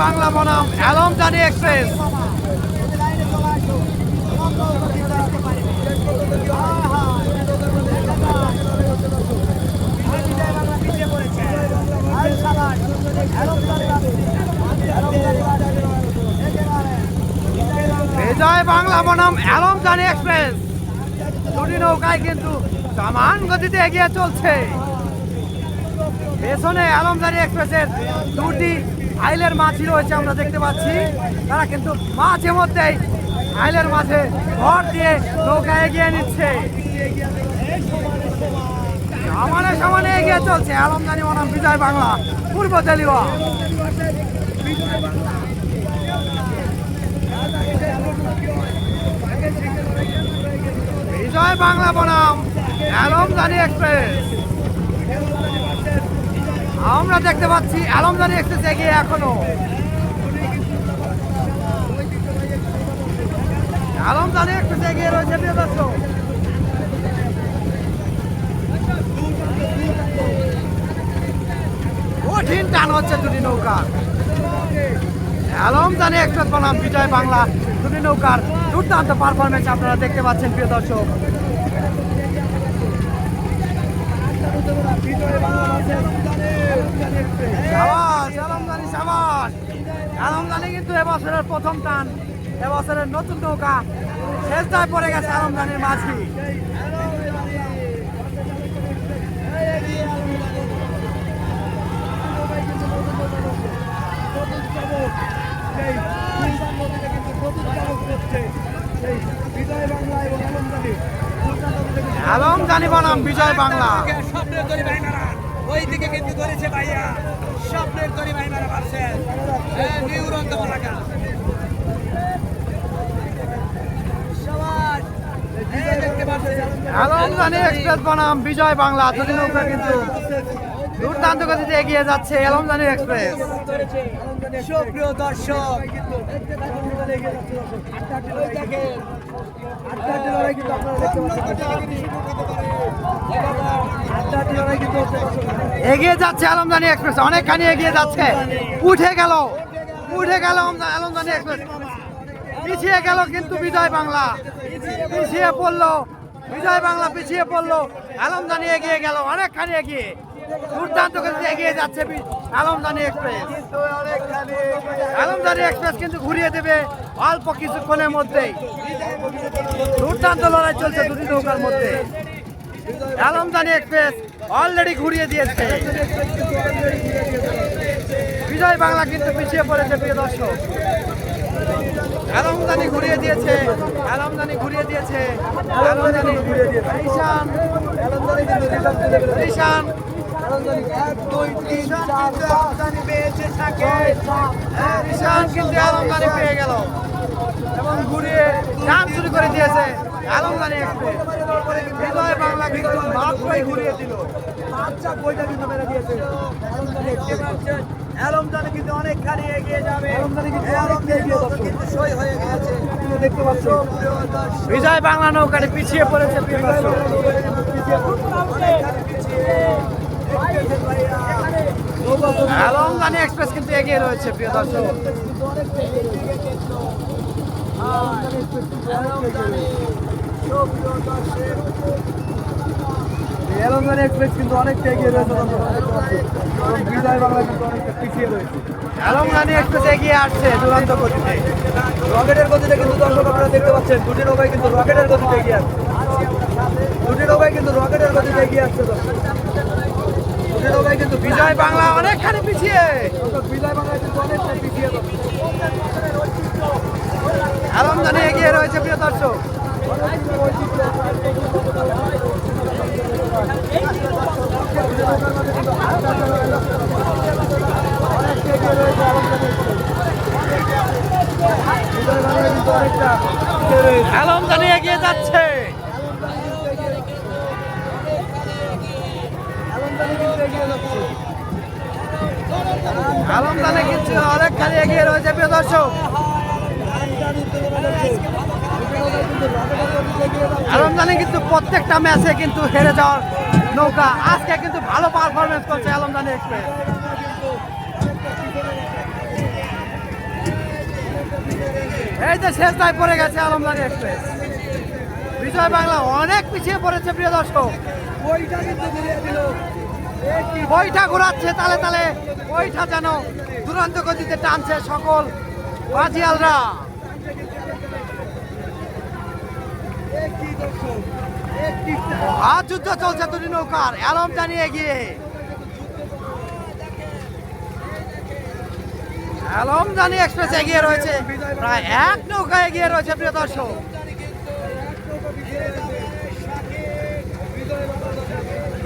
বাংলা বনাম আলমদানি এক্সপ্রেস। বিজয় বাংলা বনাম আলমদানি এক্সপ্রেস, দুটি নৌকায় কিন্তু সমান গতিতে এগিয়ে চলছে। পেছনে আলমদানি এক্সপ্রেসের দুটি আইলের মাঝি রয়েছে, আমরা দেখতে পাচ্ছি। তারা কিন্তু মাঝে মধ্যেই আইলের মাঝে ভর দিয়ে নৌকা এগিয়ে নিচ্ছে। সমানে সমানে এগিয়ে চলছে আলমদানি বনাম বিজয় বাংলা পূর্ব তেলিয়া। বিজয় বাংলা বনাম আলমদানি এক্সপ্রেস। আমরা দেখতে পাচ্ছি আলমদানি এক্সপ্রেস এগিয়ে এখনো। আলমদানি এক্সপ্রেস এগিয়ে রয়েছে প্রিয় দর্শক। কঠিন টান হচ্ছে দুটি নৌকার। আলমদানি এক্সপ্রেস বনাম বিজয় বাংলা, দুটি নৌকার দুর্দান্ত পারফরমেন্স আপনারা দেখতে পাচ্ছেন প্রিয় দর্শক। আলমদানি কিন্তু এবছরের প্রথম টান, এবছরের নতুন নৌকা শেষদায় পড়ে গেছে আলমদানির মাঝি। আলমদানি বনাম বিজয় বাংলা। ওইদিকে কিন্তু ধরেছে ভাইয়া, স্বপ্নের তরি ভাই মারা পারছেন নিউরন্ত বলাকা। আলমদানি এক্সপ্রেস বনাম বিজয় বাংলা, দুটি নৌকা কিন্তু দুর্দান্ত গতিতে এগিয়ে যাচ্ছে আলমদানি এক্সপ্রেস। সুপ্রিয় দর্শক, এগিয়ে যাচ্ছে আলমদানি এক্সপ্রেস, অনেকখানি এগিয়ে যাচ্ছে। উঠে গেল আলমদানি এক্সপ্রেস, পিছিয়ে গেল কিন্তু বিজয় বাংলা পিছিয়ে পড়লো। বিজয় বাংলা পিছিয়ে পড়লো, আলমদানি এগিয়ে গেল, অনেকখানি এগিয়ে। দুর্দান্ত গতিতে এগিয়ে যাচ্ছে আলমদানি এক্সপ্রেস। আলমদানি এক্সপ্রেস কিন্তু ঘুরিয়ে দেবে অল্প কিছুক্ষণের মধ্যেই। দুর্দান্ত লড়াই চলছে দুটি নৌকার মধ্যে। আলমদানি এক্সপ্রেস অলরেডি ঘুরিয়ে দিয়েছে, বিজয় বাংলা কিন্তু পিছিয়ে পড়েছে প্রিয় দর্শক। আলমদানি ঘুরিয়ে দিয়েছে, আলমদানি ঘুরিয়ে দিয়েছে, আলমদানি ঘুরিয়ে দিয়েছে। ঈশান কিন্তু আলমদানি পেয়ে গেল এবং ঘুরিয়ে টান শুরু করে দিয়েছে আলমদানি এক্সপ্রেস। বিজয় বাংলা কিন্তু মাত্রই ঘুরিয়ে দিল, বইটা কিন্তু মেরে দিয়েছে। আলমদানি কিন্তু অনেকখানি এগিয়ে যাবে, সই হয়ে গেছে দেখতে পাচ্ছ। বিজয় বাংলা নৌকাটি পিছিয়ে পড়েছে প্রিয় দর্শক। আলমদানি এক্সপ্রেস কিন্তু এগিয়ে রয়েছে প্রিয় দর্শক। আলমদানি এক্সপ্রেস কিন্তু অনেকটা এগিয়ে রয়েছে, বিজয় বাংলা কিন্তু অনেকটা পিছিয়ে রয়েছে। আলমদানি এক্সপ্রেস এগিয়ে আসছে দুরন্ত গতিতে, রকেটের গতিতে কিন্তু দর্শক আপনারা দেখতে পাচ্ছেন। দুটি নৌকায় কিন্তু রকেটের গতিতে এগিয়ে আসছে, দুটি নৌকায় কিন্তু রকেটের গতিতে এগিয়ে আসছে। দুটি নৌকায় কিন্তু বিজয় বাংলা অনেকখানি পিছিয়ে, বিজয় বাংলা কিন্তু অনেকটা পিছিয়ে। আলমদানি এগিয়ে রয়েছে প্রিয় দর্শক। আলমদানি এগিয়ে যাচ্ছে, আলমদানি কিন্তু অনেকখানি এগিয়ে রয়েছে প্রিয় দর্শক। আলমদানি কিন্তু প্রত্যেকটা ম্যাচে কিন্তু হেরে যাওয়ার নৌকা, আজকে কিন্তু ভালো পারফরমেন্স করছে আলমদানি এক্সপ্রেস। এই যে শেষটায় পড়ে গেছে আলমদানি এক্সপ্রেস। বিজয় বাংলা অনেক পিছিয়ে পড়েছে প্রিয় দর্শক। ওইটা কিন্তু ঘুরিয়ে দিল। বইটা ঘোরাচ্ছে তালে তালে, বইটা যেন দুরন্ত গতিতে টানছে সকল বাজিয়ালরা। একটি দর্শক, একটি আর যুদ্ধ চলছে দুটি নৌকার, আলমদানি এগিয়ে। আলমদানি এক্সপ্রেস এগিয়ে রয়েছে, প্রায় এক নৌকা এগিয়ে রয়েছে প্রিয় দর্শক।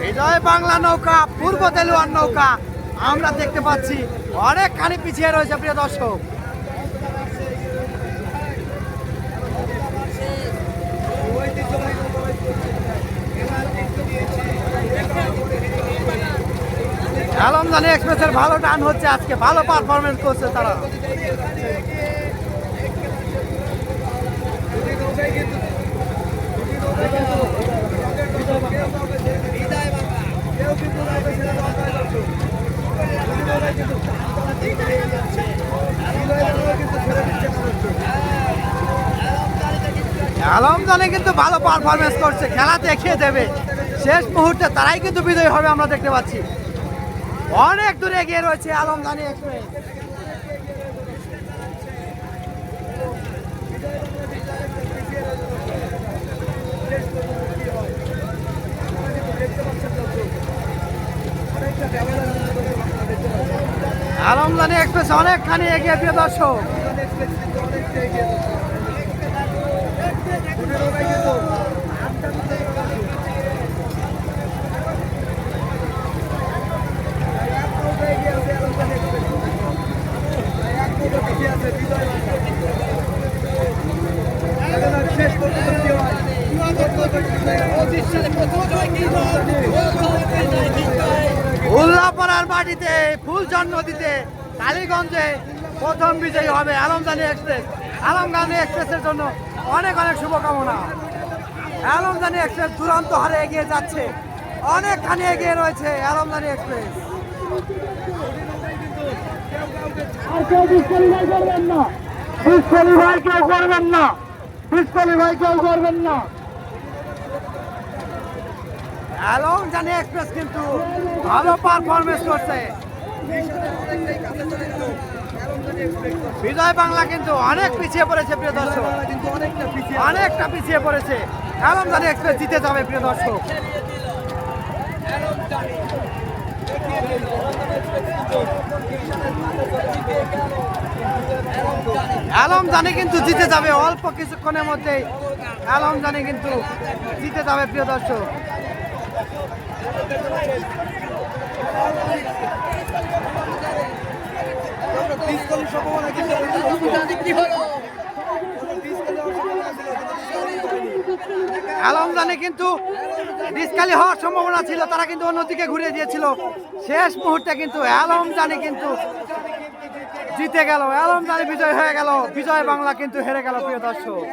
বিজয় বাংলা নৌকা, পূর্ব তেলুয়ার নৌকা আমরা দেখতে পাচ্ছি অনেকখানি পিছিয়ে রয়েছে প্রিয় দর্শক। আলমদানি এক্সপ্রেসের ভালো টান হচ্ছে আজকে, ভালো পারফরমেন্স করছে তারা। আলমদানি কিন্তু ভালো পারফরমেন্স করছে, খেলা দেখিয়ে দেবে। শেষ মুহূর্তে তারাই কিন্তু বিজয়ী হবে আমরা দেখতে পাচ্ছি। অনেক দূরে এগিয়ে রয়েছে আলমদানি এক্সপ্রেস। আলমদানি এক্সপ্রেস অনেকখানি এগিয়ে প্রিয় দর্শক। উল্লাপাড়ার মাটিতে ফুলচর নদীতে কালীগঞ্জে প্রথম বিজয়ী হবে আলমদানি এক্সপ্রেস। আলমদানি এক্সপ্রেসের জন্য অনেক অনেক শুভকামনা। আলমদানি এক্সপ্রেস দুরন্ত হারে এগিয়ে যাচ্ছে, অনেকখানি এগিয়ে রয়েছে আলমদানি এক্সপ্রেস। আর কেউ ডিসকোয়ালিফাই করবেন না, ডিসকোয়ালিফাই কেউ করবেন না, ডিসকোয়ালিফাই কেউ করবেন না। আলমদানি এক্সপ্রেস কিন্তু ভালো পারফরমেন্স করছে। বিজয় বাংলা কিন্তু অনেক পিছিয়ে পড়েছে প্রিয় দর্শক, অনেকটা পিছিয়ে পড়েছে। আলমদানি এক্সপ্রেস জিতে যাবে প্রিয় দর্শক। আলমদানি কিন্তু জিতে যাবে অল্প কিছুক্ষণের মধ্যেই। আলমদানি কিন্তু জিতে যাবে প্রিয় দর্শক। আলমদানি কিন্তু ডিসকালি হওয়ার সম্ভাবনা ছিল, তারা কিন্তু অন্যদিকে ঘুরিয়ে দিয়েছিল। শেষ মুহূর্তে কিন্তু আলমদানি কিন্তু জিতে গেল, আলমদানি বিজয় হয়ে গেল, বিজয় বাংলা কিন্তু হেরে গেল প্রিয় দর্শক।